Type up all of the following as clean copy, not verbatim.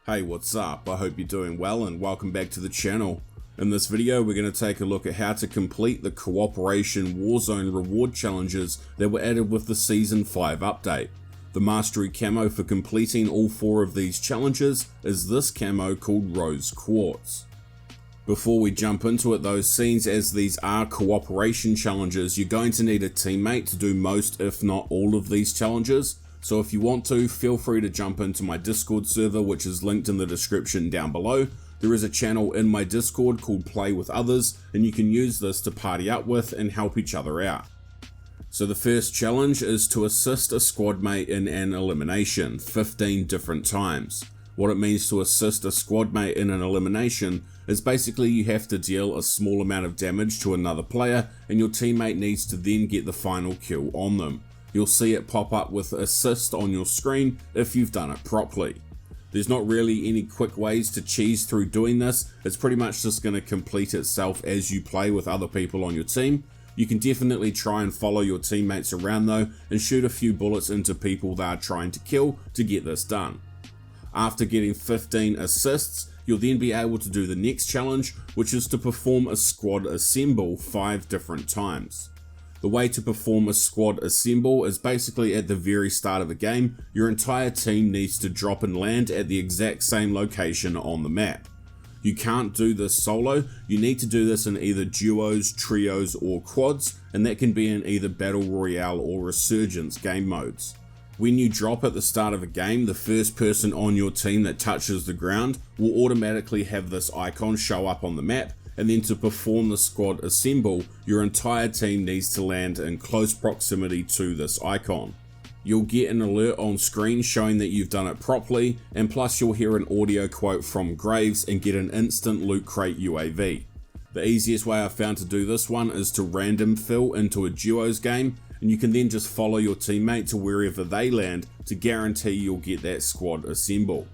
Hey, what's up? I hope you're doing well and welcome back to the channel. In this video we're going to take a look at how to complete the Cooperation Warzone reward challenges that were added with the Season 5 update. The mastery camo for completing all 4 of these challenges is this camo called Rose Quartz. Before we jump into it though, seeing as these are cooperation challenges, you're going to need a teammate to do most if not all of these challenges. So if you want to, feel free to jump into my Discord server, which is linked in the description down below. There is a channel in my Discord called Play With Others, and you can use this to party up with and help each other out. So the first challenge is to assist a squad mate in an elimination 15 different times. What it means to assist a squad mate in an elimination is basically you have to deal a small amount of damage to another player, and your teammate needs to then get the final kill on them. You'll see it pop up with assist on your screen if you've done it properly. There's not really any quick ways to cheese through doing this. It's pretty much just going to complete itself as you play with other people on your team. You can definitely try and follow your teammates around though and shoot a few bullets into people they are trying to kill to get this done. After getting 15 assists, you'll then be able to do the next challenge, which is to perform a squad assemble 5 different times. The way to perform a squad assemble is basically at the very start of a game, your entire team needs to drop and land at the exact same location on the map. You can't do this solo, you need to do this in either duos, trios or quads, and that can be in either Battle Royale or Resurgence game modes. When you drop at the start of a game, the first person on your team that touches the ground will automatically have this icon show up on the map, and then to perform the squad assemble, your entire team needs to land in close proximity to this icon. You'll get an alert on screen showing that you've done it properly, and plus you'll hear an audio quote from Graves and get an instant loot crate UAV. The easiest way I've found to do this one is to random fill into a duos game, and you can then just follow your teammate to wherever they land to guarantee you'll get that squad assemble.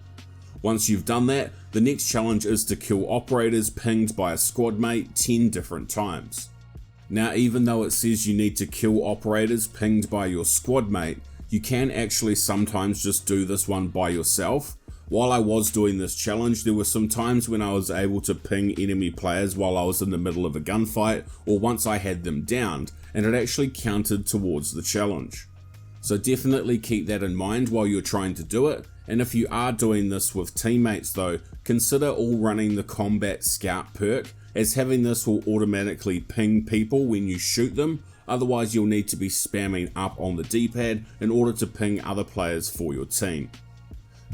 Once you've done that, the next challenge is to kill operators pinged by a squad mate 10 different times. Now, even though it says you need to kill operators pinged by your squad mate, you can actually sometimes just do this one by yourself. While I was doing this challenge, there were some times when I was able to ping enemy players while I was in the middle of a gunfight, or once I had them downed, and it actually counted towards the challenge. So definitely keep that in mind while you're trying to do it. And if you are doing this with teammates though, consider all running the Combat Scout perk, as having this will automatically ping people when you shoot them, otherwise you'll need to be spamming up on the D-pad in order to ping other players for your team.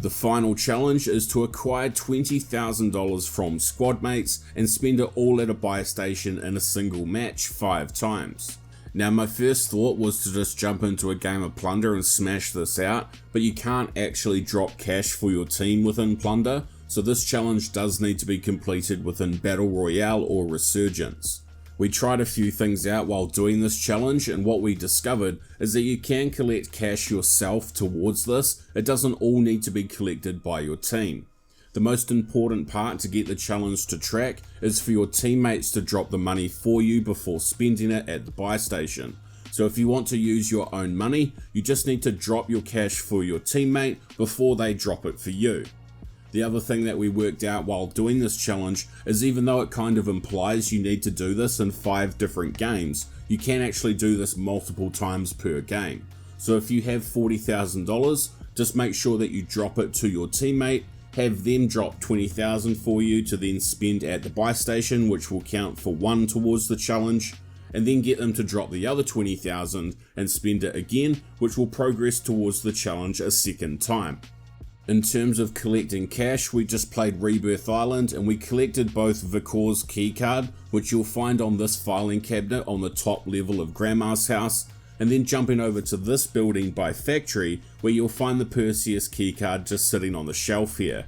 The final challenge is to acquire $20,000 from Squadmates and spend it all at a buy station in a single match 5 times. Now my first thought was to just jump into a game of Plunder and smash this out, but you can't actually drop cash for your team within Plunder, so this challenge does need to be completed within Battle Royale or Resurgence. We tried a few things out while doing this challenge, and what we discovered is that you can collect cash yourself towards this. It doesn't all need to be collected by your team. The most important part to get the challenge to track is for your teammates to drop the money for you before spending it at the buy station. So if you want to use your own money, you just need to drop your cash for your teammate before they drop it for you. The other thing that we worked out while doing this challenge is even though it kind of implies you need to do this in 5 different games, you can actually do this multiple times per game. So if you have $40,000, just make sure that you drop it to your teammate, have them drop $20,000 for you to then spend at the buy station, which will count for 1 towards the challenge, and then get them to drop the other $20,000 and spend it again, which will progress towards the challenge a second time. In terms of collecting cash, we just played Rebirth Island and we collected both Vicor's keycard, which you'll find on this filing cabinet on the top level of Grandma's house, and then jumping over to this building by Factory, where you'll find the Perseus keycard just sitting on the shelf here.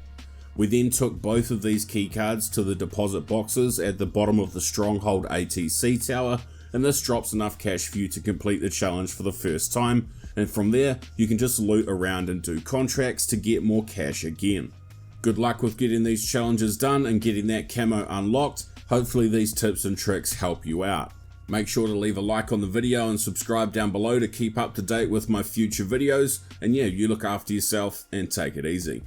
We then took both of these keycards to the deposit boxes at the bottom of the Stronghold ATC tower, and this drops enough cash for you to complete the challenge for the first time, and from there you can just loot around and do contracts to get more cash again. Good luck with getting these challenges done and getting that camo unlocked. Hopefully these tips and tricks help you out. Make sure to leave a like on the video and subscribe down below to keep up to date with my future videos. And yeah, you look after yourself and take it easy.